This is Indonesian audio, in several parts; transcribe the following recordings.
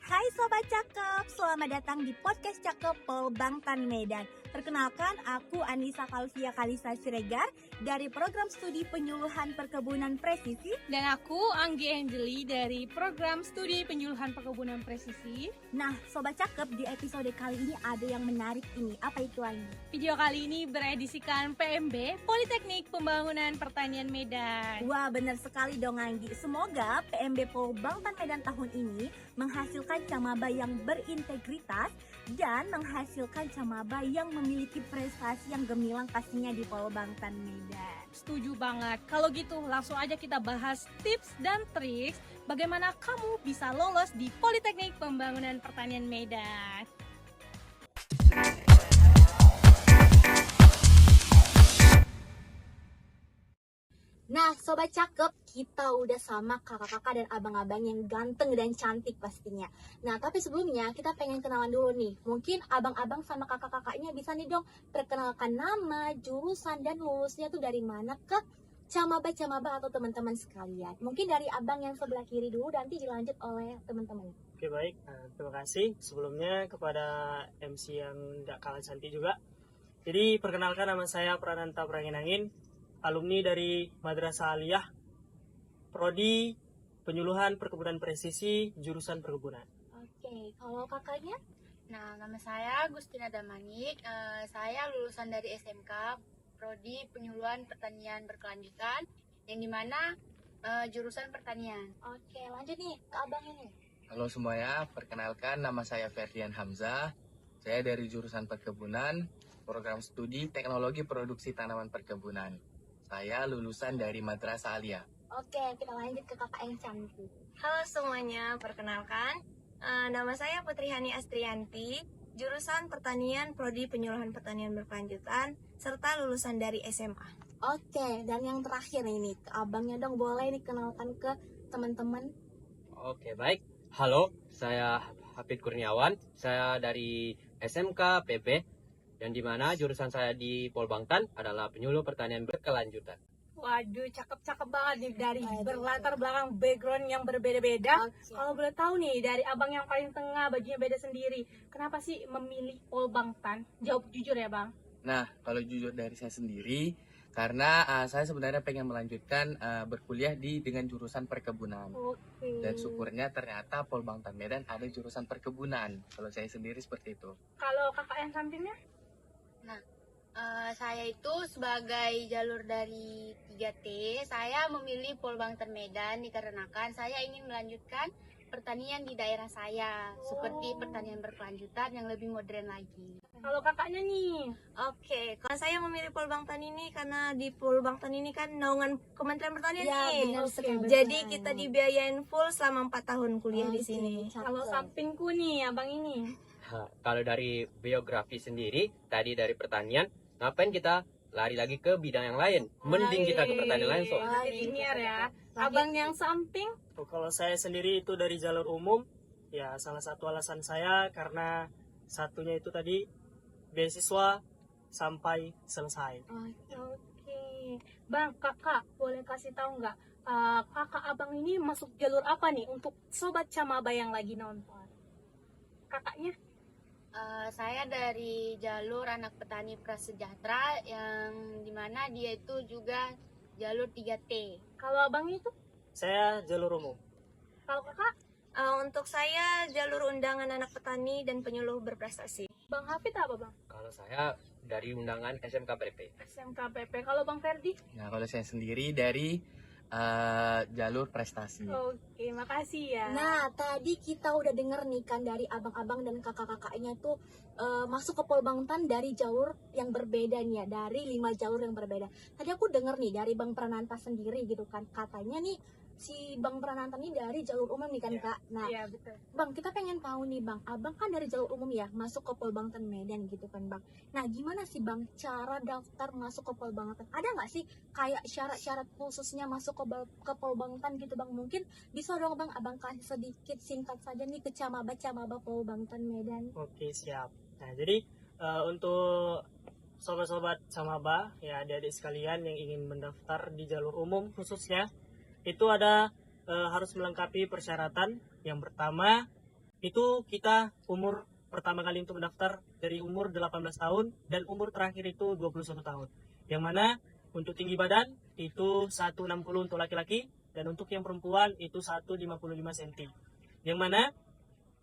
Hai Sobat Cakep, selamat datang di podcast Cakep Polbangtan Medan. Perkenalkan, aku Anissa Kalvia Kalisa Siregar dari Program Studi Penyuluhan Perkebunan Presisi. Dan aku Anggi Angeli dari Program Studi Penyuluhan Perkebunan Presisi. Nah, Sobat Cakep, di episode kali ini ada yang menarik ini. Apa itu, Anggi? Video kali ini beredisikan PMB, Politeknik Pembangunan Pertanian Medan. Wah, benar sekali dong Anggi. Semoga PMB Polbangtan Medan tahun ini menghasilkan camaba yang berintegritas dan menghasilkan camaba yang memiliki prestasi yang gemilang pastinya di Polbangtan Medan. Setuju banget. Kalau gitu langsung aja kita bahas tips dan trik bagaimana kamu bisa lolos di Politeknik Pembangunan Pertanian Medan. Nah, Sobat Cakep, kita udah sama kakak-kakak dan abang-abang yang ganteng dan cantik pastinya. Nah, tapi sebelumnya kita pengen kenalan dulu nih. Mungkin abang-abang sama kakak-kakaknya bisa nih dong perkenalkan nama, jurusan, dan lulusnya tuh dari mana ke camaba-camaba atau teman-teman sekalian. Mungkin dari abang yang sebelah kiri dulu, nanti dilanjut oleh teman-teman. Oke baik, terima kasih sebelumnya kepada MC yang tidak kalah cantik juga. Jadi perkenalkan, nama saya Prananta Pranginangin, alumni dari Madrasah Aliyah, Prodi Penyuluhan Perkebunan Presisi, jurusan perkebunan. Oke, kalau kakaknya? Nah, nama saya Gustina Damanik. Saya lulusan dari SMK Prodi Penyuluhan Pertanian Berkelanjutan, yang dimana jurusan pertanian. Oke, lanjut nih ke abangnya nih. Halo semuanya, perkenalkan nama saya Ferdian Hamzah. Saya dari jurusan perkebunan, program studi teknologi produksi tanaman perkebunan. Saya lulusan dari Madrasah Aliyah. Oke, kita lanjut ke kakak yang cantik. Halo semuanya, perkenalkan nama saya Putri Hani Astrianti, jurusan Pertanian Prodi Penyuluhan Pertanian Berkelanjutan, serta lulusan dari SMA. Oke, dan yang terakhir ini ke abangnya dong, boleh nih kenalkan ke teman-teman. Oke, baik. Halo, saya Hafid Kurniawan. Saya dari SMK PP, yang dimana jurusan saya di Polbangtan adalah penyuluh pertanian berkelanjutan. Waduh, cakep-cakep banget nih dari berlatar belakang background yang berbeda-beda. Oke. Kalau boleh tahu nih, dari abang yang paling tengah bajunya beda sendiri, kenapa sih memilih Polbangtan? Jawab jujur ya bang. Nah, kalau jujur dari saya sendiri, karena saya sebenarnya pengen melanjutkan berkuliah dengan jurusan perkebunan. Oke. Dan syukurnya ternyata Polbangtan Medan ada jurusan perkebunan. Kalau saya sendiri seperti itu. Kalau kakak yang sampingnya? Saya itu sebagai jalur dari 3T, saya memilih Polbangtan Medan dikarenakan saya ingin melanjutkan pertanian di daerah saya, seperti pertanian berkelanjutan yang lebih modern lagi. Kalau kakaknya nih? Oke, kalau saya memilih Polbangtan ini karena di Polbangtan ini kan naungan Kementerian Pertanian Ya, nih. benar sekali. Jadi kita dibiayain full selama 4 tahun kuliah di Oke, sini. cakep. Kalau sampingku nih, abang ini. Kalau dari biografi sendiri, tadi dari pertanian, ngapain kita lari lagi ke bidang yang lain? Mending kita ke pertanian lain, so. Wah, linear ya. Abang yang samping? Kalau saya sendiri itu dari jalur umum, ya salah satu alasan saya karena satunya itu tadi beasiswa sampai selesai. Oke. Bang, kakak boleh kasih tahu nggak? Kakak abang ini masuk jalur apa nih untuk sobat camaba yang lagi nonton? Kakaknya? Saya dari jalur anak petani prasejahtera, yang dimana dia itu juga jalur 3T. Kalau abang itu? Saya jalur umum. Kalau kakak? Untuk saya jalur undangan anak petani dan penyuluh berprestasi. Bang Hafid apa bang? Kalau saya dari undangan SMK PP. SMKPP. Kalau bang Ferdi? Nah, kalau saya sendiri dari jalur prestasi. Oke, makasih ya. Nah, tadi kita udah denger nih kan dari abang-abang dan kakak-kakaknya tuh masuk ke Polbangtan dari jalur yang berbeda nih ya, dari 5 jalur yang berbeda. Tadi aku denger nih dari Bang Prananta sendiri gitu kan, katanya nih si Bang Prananta nih dari jalur umum nih kan Kak. Nah, Iya, betul. Bang, kita pengen tahu nih Bang, abang kan dari jalur umum ya, masuk ke Polbangtan Medan gitu kan Bang. Nah, gimana sih Bang cara daftar masuk ke Polbangtan? Ada nggak sih kayak syarat-syarat khususnya masuk ke Polbangtan gitu Bang? Mungkin bisa dong Bang, abang kasih sedikit singkat saja nih ke camaba-camaba Polbangtan Medan. Oke, siap. Nah, jadi untuk sobat-sobat camaba, ya adik-adik sekalian yang ingin mendaftar di jalur umum khususnya, itu ada harus melengkapi persyaratan. Yang pertama itu kita umur pertama kali untuk mendaftar dari umur 18 tahun dan umur terakhir itu 21 tahun. Yang mana untuk tinggi badan itu 160 untuk laki-laki dan untuk yang perempuan itu 155 cm. Yang mana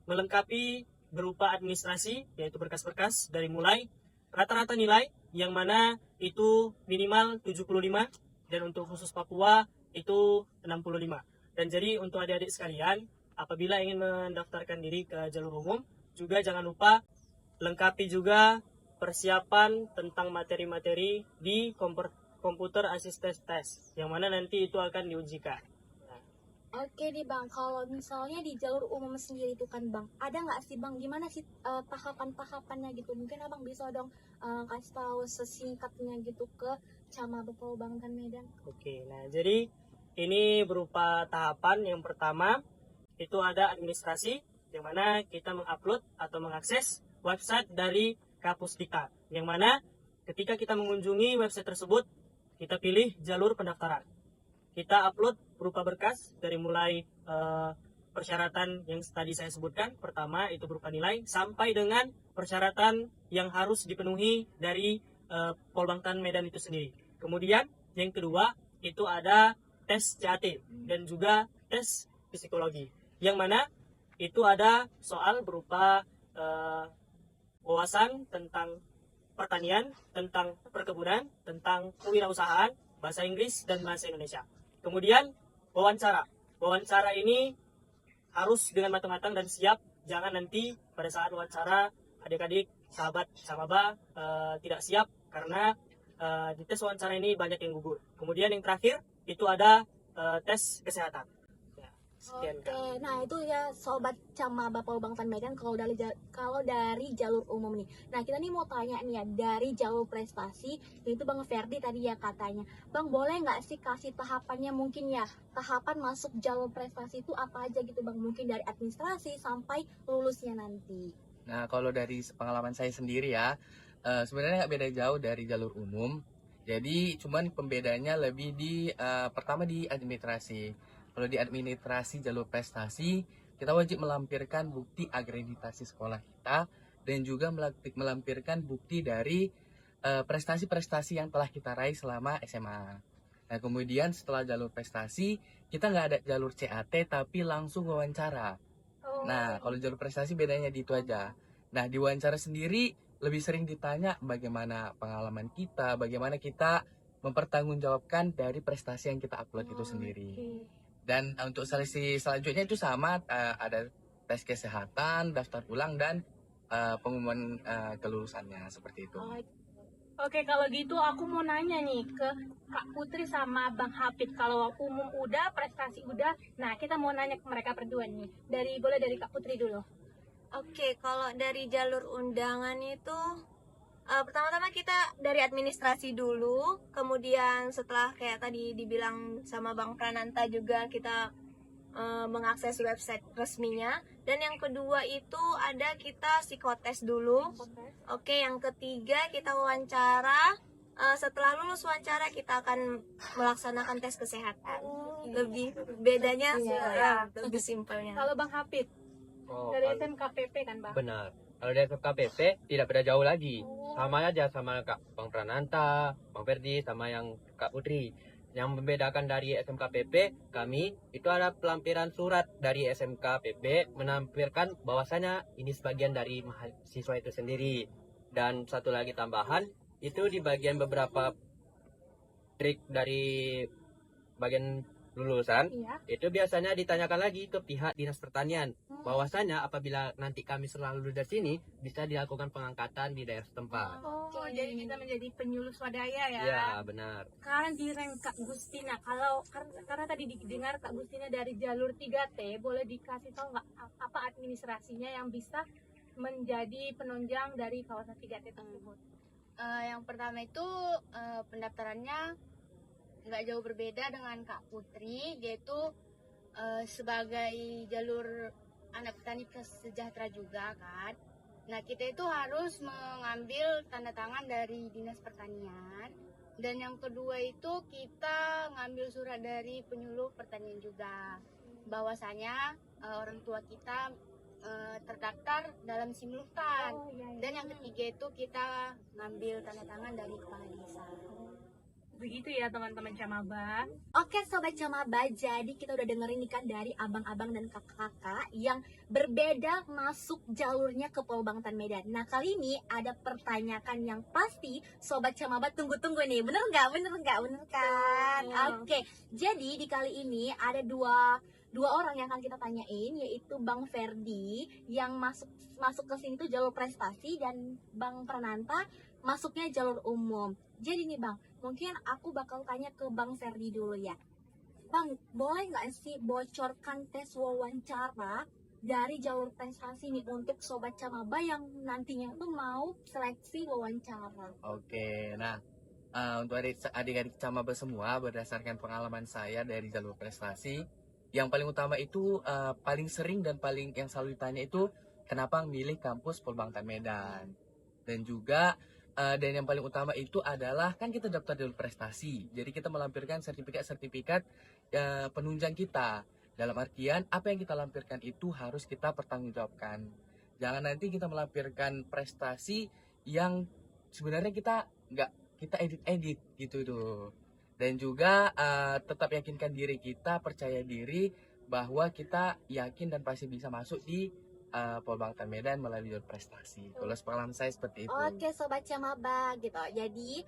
melengkapi berupa administrasi yaitu berkas-berkas dari mulai rata-rata nilai yang mana itu minimal 75 dan untuk khusus Papua itu 65. Dan jadi untuk adik-adik sekalian, apabila ingin mendaftarkan diri ke jalur umum, juga jangan lupa lengkapi juga persiapan tentang materi-materi di komputer assisted test, yang mana nanti itu akan diujikan. Oke nih Bang, kalau misalnya di jalur umum sendiri itu kan Bang, ada nggak sih Bang, gimana sih tahapan-tahapannya gitu? Mungkin Abang bisa dong kasih tahu sesingkatnya gitu ke Camaba Polbangtan Medan. Oke, nah jadi ini berupa tahapan. Yang pertama itu ada administrasi, yang mana kita mengupload atau mengakses website dari Kapusdika, yang mana ketika kita mengunjungi website tersebut, kita pilih jalur pendaftaran. Kita upload berupa berkas dari mulai persyaratan yang tadi saya sebutkan. Pertama itu berupa nilai sampai dengan persyaratan yang harus dipenuhi dari Polbangtan Medan itu sendiri. Kemudian yang kedua itu ada tes CAT dan juga tes psikologi, yang mana itu ada soal berupa wawasan tentang pertanian, tentang perkebunan, tentang kewirausahaan, bahasa Inggris dan bahasa Indonesia. Kemudian wawancara. Wawancara ini harus dengan matang-matang dan siap. Jangan nanti pada saat wawancara adik-adik sahabat Camaba tidak siap karena di tes wawancara ini banyak yang gugur. Kemudian yang terakhir itu ada tes kesehatan. Ya, sekian Oke, Kak. nah itu ya sobat Camaba Polbangtan Medan kalau dari jalur umum nih. Nah kita nih mau tanya nih ya, dari jalur prestasi itu Bang Ferdi tadi ya katanya, Bang boleh nggak sih kasih tahapannya mungkin ya, tahapan masuk jalur prestasi itu apa aja gitu Bang, mungkin dari administrasi sampai lulusnya nanti. Nah, kalau dari pengalaman saya sendiri ya, sebenarnya nggak beda jauh dari jalur umum. Jadi, cuman pembedanya lebih pertama di administrasi. Kalau di administrasi jalur prestasi, kita wajib melampirkan bukti akreditasi sekolah kita dan juga melampirkan bukti dari prestasi-prestasi yang telah kita raih selama SMA. Nah, kemudian setelah jalur prestasi, kita nggak ada jalur CAT tapi langsung wawancara. Nah, kalau jalur prestasi bedanya di itu aja. Nah, di wawancara sendiri lebih sering ditanya bagaimana pengalaman kita, bagaimana kita mempertanggungjawabkan dari prestasi yang kita upload itu sendiri. Dan untuk seleksi selanjutnya itu sama, ada tes kesehatan, daftar ulang, dan pengumuman kelulusannya seperti itu. Oke, kalau gitu aku mau nanya nih ke Kak Putri sama Bang Hafid. Kalau umum udah, prestasi udah, nah kita mau nanya ke mereka berdua nih. Boleh dari Kak Putri dulu. Oke, kalau dari jalur undangan itu pertama-tama kita dari administrasi dulu, kemudian setelah kayak tadi dibilang sama Bang Prananta juga kita mengakses website resminya, dan yang kedua itu ada kita psikotes dulu. Oke, yang ketiga kita wawancara. Setelah lulus wawancara kita akan melaksanakan tes kesehatan. Lebih bedanya ya, lebih simpelnya. Kalau Bang Hafid, dari SMKPP kan Bang? Benar. Kalau dari SMKPP tidak beda jauh lagi. Sama aja sama Kak Bang Prananta, Bang Ferdi, sama yang Kak Putri. Yang membedakan dari SMKPP, kami itu ada pelampiran surat dari SMKPP menampilkan bahwasanya ini sebagian dari mahasiswa itu sendiri. Dan satu lagi tambahan, itu di bagian beberapa trik dari bagian lulusan, Iya. itu biasanya ditanyakan lagi ke pihak Dinas Pertanian bahwasanya apabila nanti kami setelah lulus dari sini bisa dilakukan pengangkatan di daerah setempat. Oh, jadi kita menjadi penyuluh swadaya ya? Ya, benar. Sekarang di rank Kak Gustina, karena tadi didengar Kak Gustina dari jalur 3T, boleh dikasih tahu nggak apa administrasinya yang bisa menjadi penunjang dari kawasan 3T tersebut? Yang pertama itu pendaftarannya nggak jauh berbeda dengan Kak Putri, yaitu sebagai jalur anak petani sejahtera juga kan. Nah, kita itu harus mengambil tanda tangan dari Dinas Pertanian, dan yang kedua itu kita ngambil surat dari penyuluh pertanian juga bahwasanya orang tua kita terdaftar dalam simultan. iya. Dan yang ketiga itu kita ngambil tanda tangan dari kepala desa. Begitu ya teman-teman Camaba. Oke Sobat Camaba, jadi kita udah dengerin nih kan dari abang-abang dan kakak-kakak yang berbeda masuk jalurnya ke Polbangtan Medan. Nah kali ini ada pertanyaan yang pasti Sobat Camaba tunggu-tunggu nih, bener nggak? Bener nggak? Bener kan? Oke, jadi di kali ini ada dua orang yang akan kita tanyain, yaitu Bang Ferdi yang masuk ke sini tuh jalur prestasi, dan Bang Prananta masuknya jalur umum. Jadi nih Bang, mungkin aku bakal tanya ke Bang Ferdi dulu ya. Bang, boleh nggak sih bocorkan tes wawancara dari jalur prestasi nih untuk Sobat Camaba yang nantinya tuh mau seleksi wawancara? Oke, nah untuk adik-adik Camaba semua, berdasarkan pengalaman saya dari jalur prestasi, yang paling utama itu paling sering dan paling yang selalu ditanya itu kenapa milih kampus Polbangtan Medan. Dan juga dan yang paling utama itu adalah kan kita daftar jalur prestasi, jadi kita melampirkan sertifikat penunjang kita. Dalam artian apa yang kita lampirkan itu harus kita pertanggungjawabkan. Jangan nanti kita melampirkan prestasi yang sebenarnya kita nggak kita edit gitu tuh. Dan juga tetap yakinkan diri kita, percaya diri bahwa kita yakin dan pasti bisa masuk di Polbangtan Medan melalui jalur prestasi. Kalau pengalaman saya seperti itu. Oke Sobat Camaba gitu. Jadi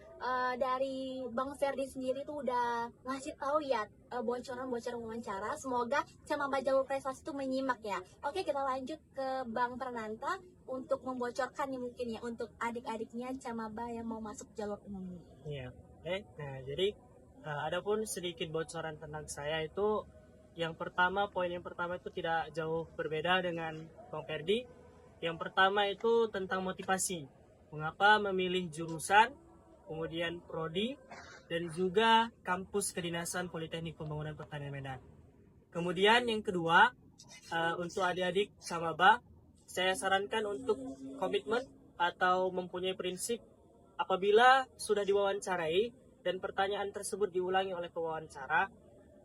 dari Bang Ferdi sendiri tuh udah ngasih tahu ya bocoran-bocoran wawancara. Semoga Camaba jalur prestasi itu menyimak ya. Oke, kita lanjut ke Bang Prananta untuk membocorkan nih mungkin ya untuk adik-adiknya Camaba yang mau masuk jalur umum. Iya. Nah jadi adapun sedikit bocoran tentang saya itu, poin yang pertama itu tidak jauh berbeda dengan Bang Ferdi. Yang pertama itu tentang motivasi. Mengapa memilih jurusan, kemudian prodi, dan juga kampus kedinasan Politeknik Pembangunan Pertanian Medan. Kemudian yang kedua, untuk adik-adik Camaba, saya sarankan untuk komitmen atau mempunyai prinsip apabila sudah diwawancarai dan pertanyaan tersebut diulangi oleh pewawancara,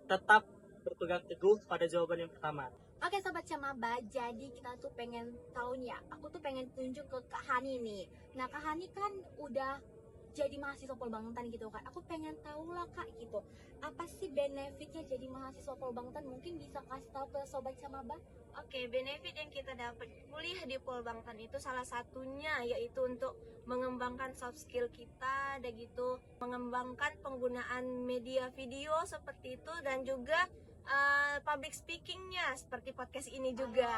tetap berpegang teguh pada jawaban yang pertama. Oke Sobat Camaba, jadi kita tuh pengen tahu nih ya, aku tuh pengen tunjuk ke Kak Hani nih. Nah Kak Hani kan udah jadi mahasiswa Polbangtan gitu kan. Aku pengen tahu lah Kak gitu, apa sih benefitnya jadi mahasiswa Polbangtan? Mungkin bisa kasih tahu ke Sobat Camaba? Oke, benefit yang kita dapat kuliah di Polbangtan itu salah satunya yaitu untuk mengembangkan soft skill kita, dan gitu mengembangkan penggunaan media video seperti itu, dan juga public speakingnya seperti podcast ini juga.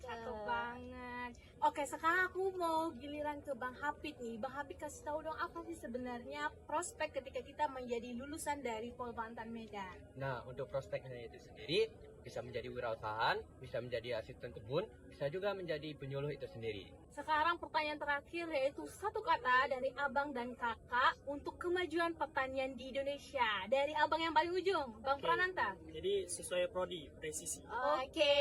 Cakep banget. Oke, sekarang aku mau giliran ke Bang Hafid nih. Bang Hafid kasih tahu dong apa sih sebenarnya prospek ketika kita menjadi lulusan dari Polbangtan Medan. Nah, untuk prospeknya itu sendiri bisa menjadi wirausahaan, bisa menjadi asisten kebun, bisa juga menjadi penyuluh itu sendiri. Sekarang pertanyaan terakhir, yaitu satu kata dari abang dan kakak untuk kemajuan pertanian di Indonesia. Dari abang yang paling ujung, Bang Oke. Prananta. Jadi sesuai prodi, presisi. Oke.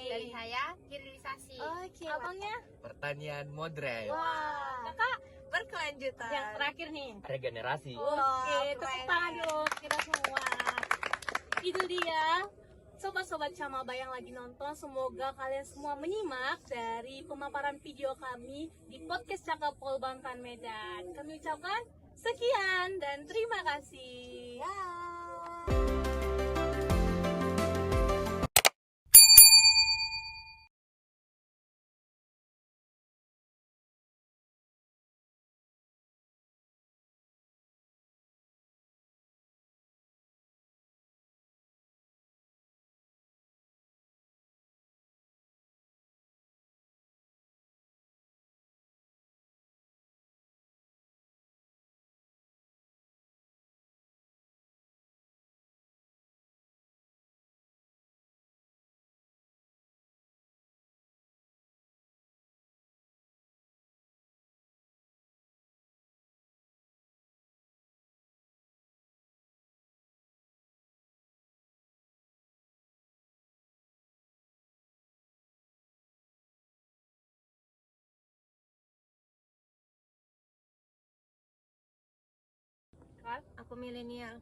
Dari saya hilirisasi. Oke. Abangnya Pertanian modern. Wah. Berkelanjutan. yang terakhir nih. Regenerasi. Oke, keren. tepuk tangan dong kita semua. Itu dia sobat-sobat Camaba yang lagi nonton, semoga kalian semua menyimak dari pemaparan video kami di podcast Cakap Polbangtan Medan. Kami ucapkan sekian dan terima kasih. Aku milenial.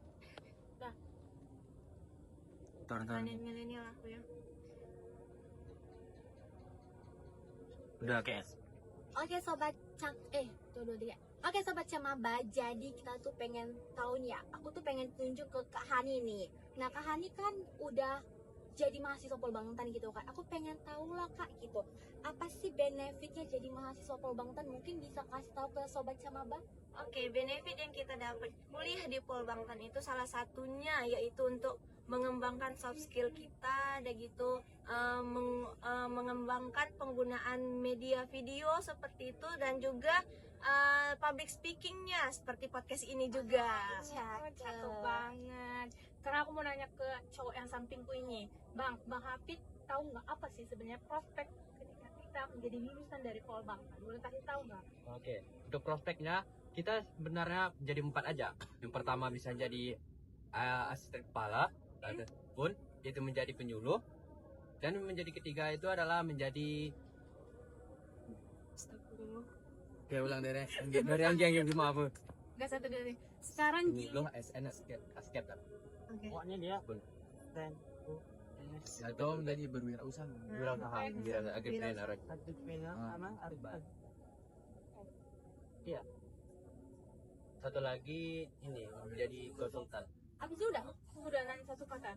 Pertanian milenial aku ya. Udah kayak Oke sobat Oke sobat Camaba, jadi kita tuh pengen tahu nih ya, aku tuh pengen tunjuk ke Kak Hani nih. Nah Kak Hani kan udah jadi mahasiswa Polbangunan gitu kan, aku pengen tahu lah Kak gitu, apa sih benefitnya jadi mahasiswa Polbangunan? Mungkin bisa kasih tahu ke sobat Camaba? Oke, benefit yang kita dapat kuliah di Polbangunan itu salah satunya yaitu untuk mengembangkan soft skill kita, dan gitu mengembangkan penggunaan media video seperti itu, dan juga public speakingnya seperti podcast ini juga. Cakep banget. Karena aku mau nanya ke cowok yang sampingku ini, Bang Hafid, tahu nggak apa sih sebenarnya prospek ketika kita menjadi lulusan dari Polbang? Boleh kasih tahu nggak? Oke, untuk prospeknya kita sebenarnya jadi 4 aja. Yang pertama bisa jadi asisten kepala, pun itu menjadi penyuluh, dan menjadi ketiga itu adalah menjadi Oke, ulang dari yang maaf. Nggak satu dari. Sekarang Penyuluh SN asket. pokoknya dia Bener. dan atau menjadi berwirausaha. Wirausaha, entrepreneur. entrepreneur sama arbaan. Satu lagi ini menjadi konsultan. abis itu udah nanya satu kata.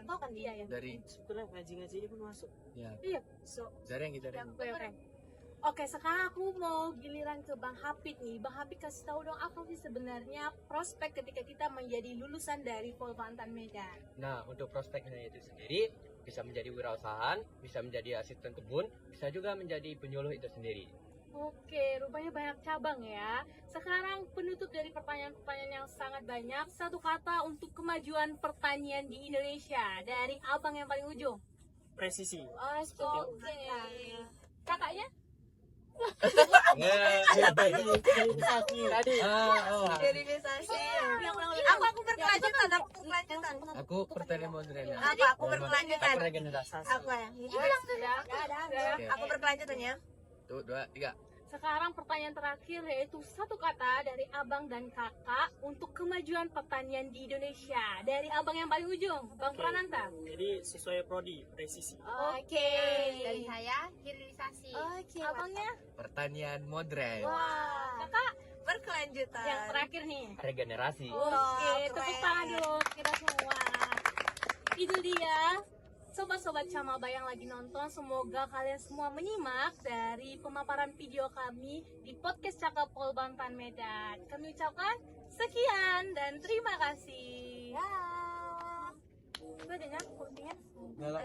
Kau kan dia ya. Dari Sebetulnya ngaji-ngaji ini pun masuk. ya, Iya. So, dari yang kita Oke. Oke, sekarang aku mau giliran ke Bang Hafid nih. Bang Hafid kasih tahu dong apa sih sebenarnya prospek ketika kita menjadi lulusan dari Polbangunan Medan. Nah, untuk prospeknya itu sendiri bisa menjadi wirausahaan, bisa menjadi asisten kebun, bisa juga menjadi penyuluh itu sendiri. Oke, rupanya banyak cabang ya. Sekarang penutup dari pertanyaan-pertanyaan yang sangat banyak. Satu kata untuk kemajuan pertanian di Indonesia dari abang yang paling ujung. Presisi. Oke. Kakaknya? Verifikasi. Aku berkelanjutan. aku pertanian modern. Aku berkelanjutan. Regenerasi. Aku ya. Oke. Aku berkelanjutan ya. Tuh, 2, 3. Sekarang pertanyaan terakhir yaitu satu kata dari abang dan kakak untuk kemajuan pertanian di Indonesia. Dari abang yang paling ujung, Bang Oke. Prananta. Jadi sesuai prodi, presisi. Oke. Dari saya hilirisasi. Oke, Abangnya? Pertanian modern. Wah. Kakak Berkelanjutan. yang terakhir nih. Regenerasi. Oke, keren. tepuk tangan dulu kita semua. Itu dia sobat-sobat Camaba yang lagi nonton, semoga kalian semua menyimak dari pemaparan video kami di podcast Cakap Polbangunan Medan. Kami ucapkan sekian dan terima kasih. Gue dengar kursinya. Nggak lah.